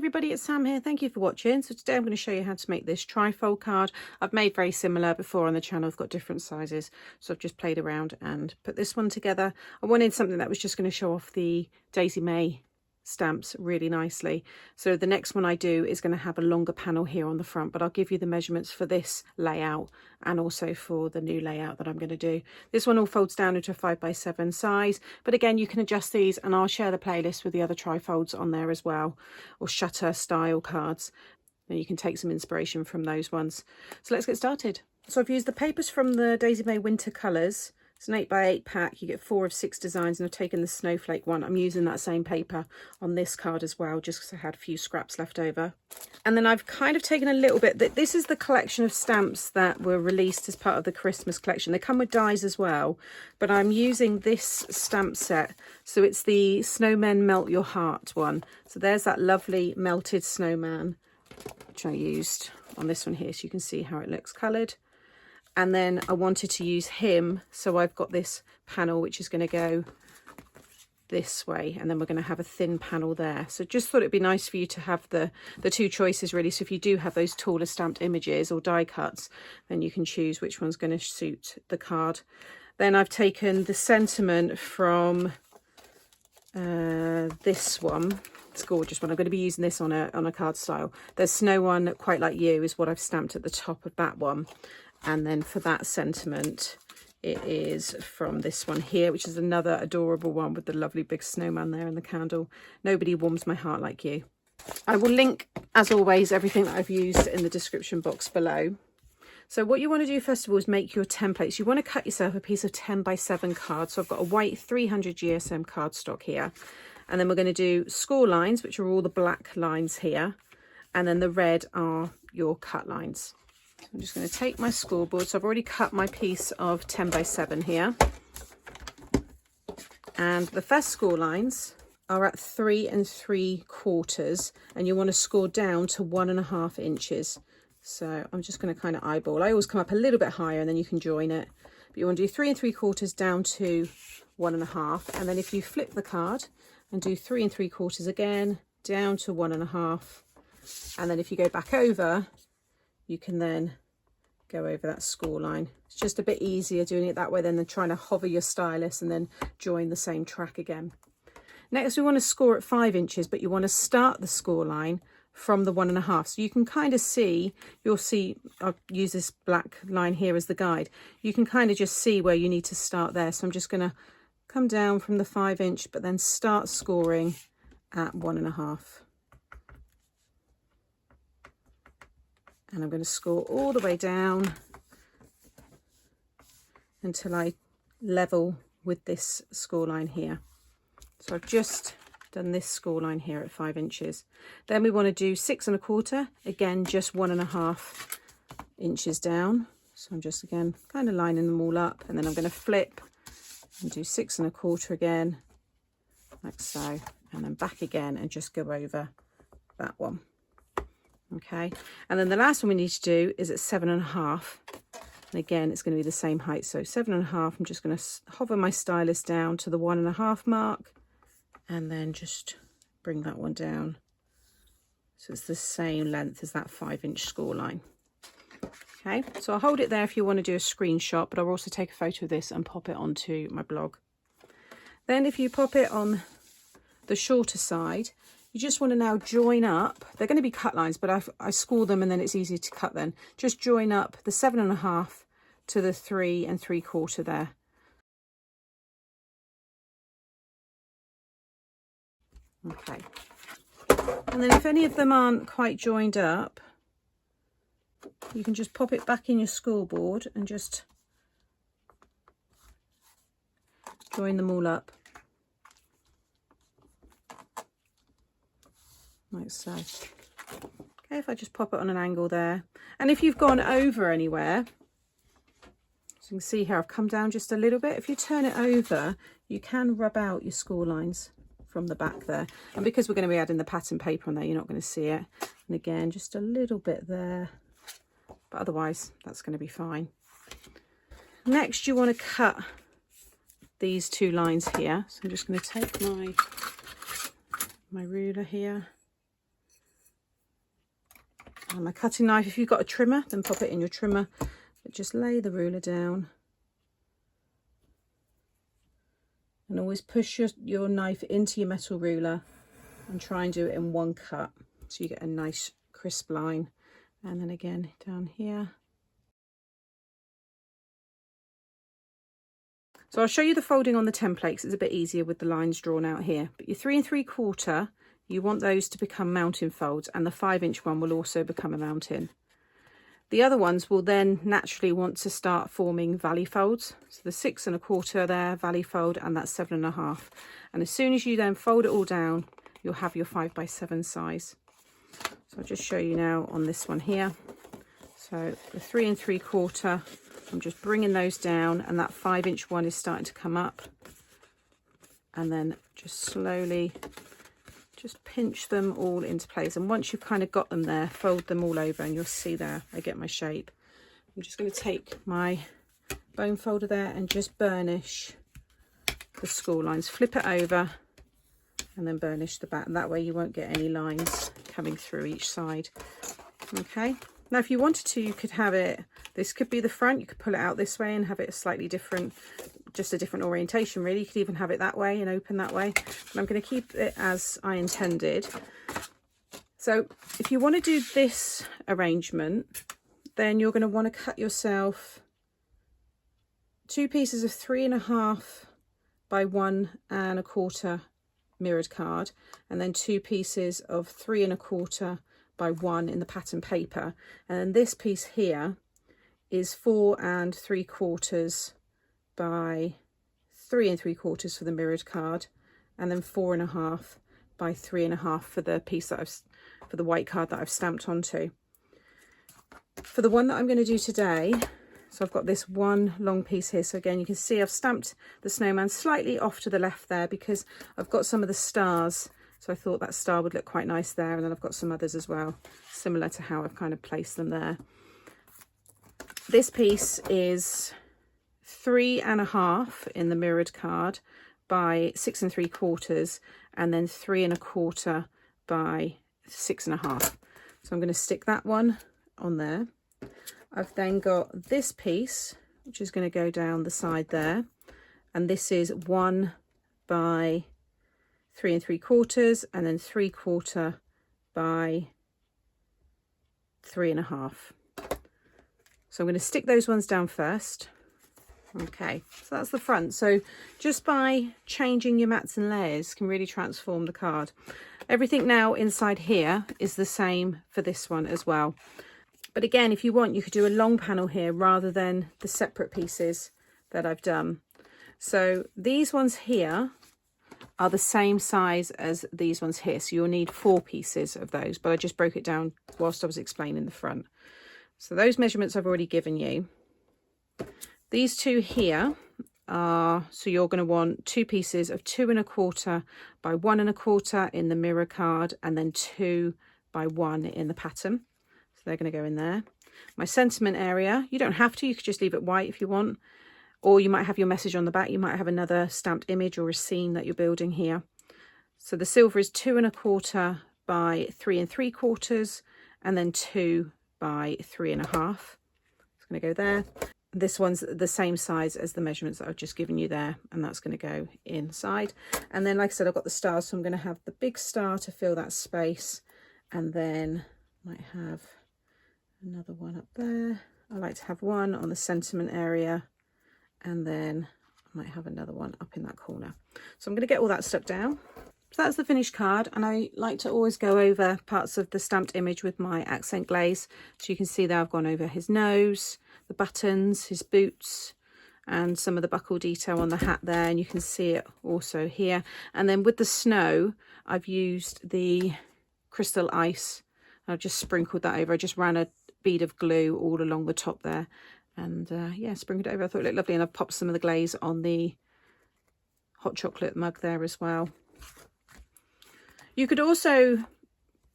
everybody, it's Sam here. Thank you for watching. So today I'm going to show you how to make this trifold card. I've made very similar before on the channel. I've got different sizes, so I've just played around and put this one together. I wanted something that was just going to show off the Daisy May stamps really nicely. So the next one I do is going to have a longer panel here on the front, but I'll give you the measurements for this layout and also for the new layout that I'm going to do. This one all folds down into a 5x7 size, but again you can adjust these, and I'll share the playlist with the other trifolds on there as well, or shutter style cards, and you can take some inspiration from those ones. So let's get started. So I've used the papers from the Daisy May Winter Colours. It's an 8x8 pack. You get 4 of 6 designs, and I've taken the snowflake one. I'm using that same paper on this card as well, just because I had a few scraps left over. And then I've kind of taken a little bit. This is the collection of stamps that were released as part of the Christmas collection. They come with dies as well, but I'm using this stamp set. So it's the Snowmen Melt Your Heart one. So there's that lovely melted snowman, which I used on this one here, so you can see how it looks coloured. And then I wanted to use him, so I've got this panel which is going to go this way, and then we're going to have a thin panel there. So just thought it'd be nice for you to have the two choices really. So if you do have those taller stamped images or die cuts, then you can choose which one's going to suit the card. Then I've taken the sentiment from this one. It's a gorgeous one. I'm going to be using this on a card style. There's No One Quite Like You is what I've stamped at the top of that one. And then for that sentiment, it is from this one here, which is another adorable one with the lovely big snowman there and the candle. Nobody Warms My Heart Like You. I will link, as always, everything that I've used in the description box below. So what you want to do first of all is make your templates. You want to cut yourself a piece of 10x7 card. So I've got a white 300 GSM cardstock here. And then we're going to do score lines, which are all the black lines here. And then the red are your cut lines. I'm just going to take my scoreboard. So I've already cut my piece of 10x7 here. And the first score lines are at 3 3/4, and you want to score down to 1.5 inches. So I'm just going to kind of eyeball. I always come up a little bit higher and then you can join it. But you want to do 3 3/4 down to 1.5. And then if you flip the card and do 3 3/4 again, down to 1.5. And then if you go back over, you can then go over that score line. It's just a bit easier doing it that way than trying to hover your stylus and then join the same track again. Next, we want to score at 5 inches, but you want to start the score line from the 1.5. So you can kind of see, you'll see, I'll use this black line here as the guide. You can kind of just see where you need to start there. So I'm just going to come down from the 5 inch, but then start scoring at 1.5. And I'm going to score all the way down until I level with this score line here. So I've just done this score line here at 5 inches. Then we want to do 6 1/4, again just 1.5 inches down. So I'm just again kind of lining them all up, and then I'm going to flip and do 6 1/4 again, like so, and then back again and just go over that one. Okay, and then the last one we need to do is at 7.5, and again it's going to be the same height. So 7.5, I'm just going to hover my stylus down to the 1.5 mark, and then just bring that one down so it's the same length as that 5 inch score line. Okay, so I'll hold it there if you want to do a screenshot, but I'll also take a photo of this and pop it onto my blog. Then if you pop it on the shorter side, you just want to now join up. They're going to be cut lines, but I score them and then it's easier to cut then. Just join up the 7.5 to the 3 3/4 there. Okay. And then if any of them aren't quite joined up, you can just pop it back in your scoreboard and just join them all up. Like so. Okay, if I just pop it on an angle there. And if you've gone over anywhere, so you can see here I've come down just a little bit. If you turn it over, you can rub out your score lines from the back there. And because we're going to be adding the pattern paper on there, you're not going to see it. And again, just a little bit there. But otherwise, that's going to be fine. Next, you want to cut these 2 lines here. So I'm just going to take my ruler here And my cutting knife, if you've got a trimmer, then pop it in your trimmer, but just lay the ruler down. And always push your knife into your metal ruler and try and do it in one cut so you get a nice crisp line. And then again down here. So I'll show you the folding on the template 'cause it's a bit easier with the lines drawn out here. But your 3 3/4, you want those to become mounting folds, and the 5-inch one will also become a mounting. The other ones will then naturally want to start forming valley folds. So the 6 1/4 there, valley fold, and that's 7 1/2. And as soon as you then fold it all down, you'll have your 5x7 size. So I'll just show you now on this one here. So the 3 3/4, I'm just bringing those down, and that 5-inch one is starting to come up. And then just slowly just pinch them all into place, and once you've kind of got them there, fold them all over, and you'll see there I get my shape. I'm just going to take my bone folder there and just burnish the school lines, flip it over and then burnish the back, and that way you won't get any lines coming through each side. Okay, now if you wanted to, you could have it, this could be the front, you could pull it out this way and have it a slightly different, just a different orientation really. You could even have it that way and open that way, but I'm going to keep it as I intended. So if you want to do this arrangement, then you're going to want to cut yourself 2 pieces of 3 1/2 by 1 1/4 mirrored card, and then 2 pieces of 3 1/4 by 1 in the pattern paper, and then this piece here is 4 3/4 by 3 3/4 for the mirrored card, and then 4 1/2 by 3 1/2 for the piece that for the white card that I've stamped onto. For the one that I'm going to do today, so I've got this one long piece here. So again, you can see I've stamped the snowman slightly off to the left there because I've got some of the stars. So I thought that star would look quite nice there. And then I've got some others as well, similar to how I've kind of placed them there. This piece is 3 1/2 in the mirrored card by 6 3/4, and then 3 1/4 by 6 1/2. So I'm going to stick that one on there. I've then got this piece, which is going to go down the side there, and this is 1 by 3 3/4, and then 3/4 by 3 1/2. So I'm going to stick those ones down first. Okay, so that's the front. So just by changing your mats and layers can really transform the card. Everything now inside here is the same for this one as well. But again, if you want, you could do a long panel here rather than the separate pieces that I've done. So these ones here are the same size as these ones here. So you'll need 4 pieces of those, but I just broke it down whilst I was explaining the front. So those measurements I've already given you. These two here are, so you're going to want 2 pieces of 2 1/4 by 1 1/4 in the mirror card, and then 2 by 1 in the pattern. So they're going to go in there. My sentiment area, you don't have to, you could just leave it white if you want, or you might have your message on the back. You might have another stamped image or a scene that you're building here. So the silver is 2 1/4 by 3 3/4, and then 2 by 3 1/2. It's going to go there. This one's the same size as the measurements that I've just given you there, and that's going to go inside. And then, like I said, I've got the stars, so I'm going to have the big star to fill that space, and then I might have another one up there. I like to have one on the sentiment area, and then I might have another one up in that corner. So I'm going to get all that stuck down. So that's the finished card, and I like to always go over parts of the stamped image with my accent glaze. So you can see there I've gone over his nose, the buttons, his boots, and some of the buckle detail on the hat there, and you can see it also here. And then with the snow, I've used the crystal ice. I've just sprinkled that over. I just ran a bead of glue all along the top there, and yeah, sprinkled it over. I thought it looked lovely, and I've popped some of the glaze on the hot chocolate mug there as well. You could also,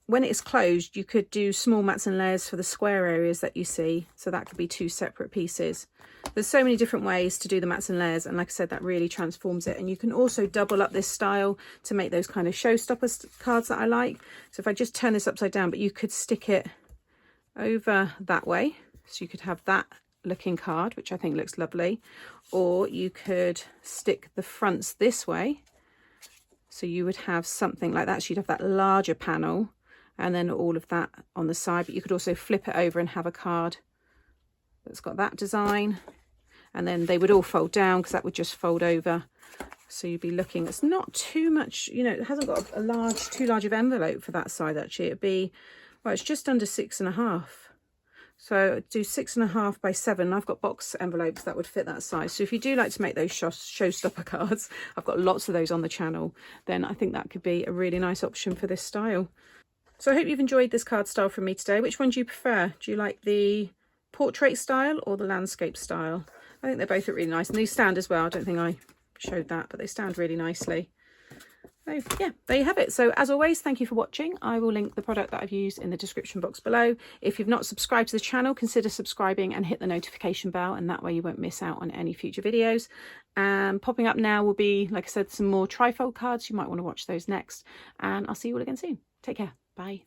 when it's closed, you could do small mats and layers for the square areas that you see. So that could be 2 separate pieces. There's so many different ways to do the mats and layers, and like I said, that really transforms it. And you can also double up this style to make those kind of showstopper cards that I like. So if I just turn this upside down, but you could stick it over that way, so you could have that looking card, which I think looks lovely, or you could stick the fronts this way, so you would have something like that. So you'd have that larger panel and then all of that on the side, but you could also flip it over and have a card that's got that design, and then they would all fold down because that would just fold over. So you'd be looking, it's not too much, you know, it hasn't got a too large of envelope for that side actually. It'd be, well, it's just under 6.5. So do 6.5 by 7. I've got box envelopes that would fit that size. So if you do like to make those showstopper cards, I've got lots of those on the channel, then I think that could be a really nice option for this style. So I hope you've enjoyed this card style from me today. Which one do you prefer? Do you like the portrait style or the landscape style? I think they both look really nice, and these stand as well. I don't think I showed that, but they stand really nicely. So yeah, there you have it. So as always, thank you for watching. I will link the product that I've used in the description box below. If you've not subscribed to the channel, consider subscribing and hit the notification bell, and that way you won't miss out on any future videos. Popping up now will be, like I said, some more trifold cards. You might want to watch those next, and I'll see you all again soon. Take care. Bye.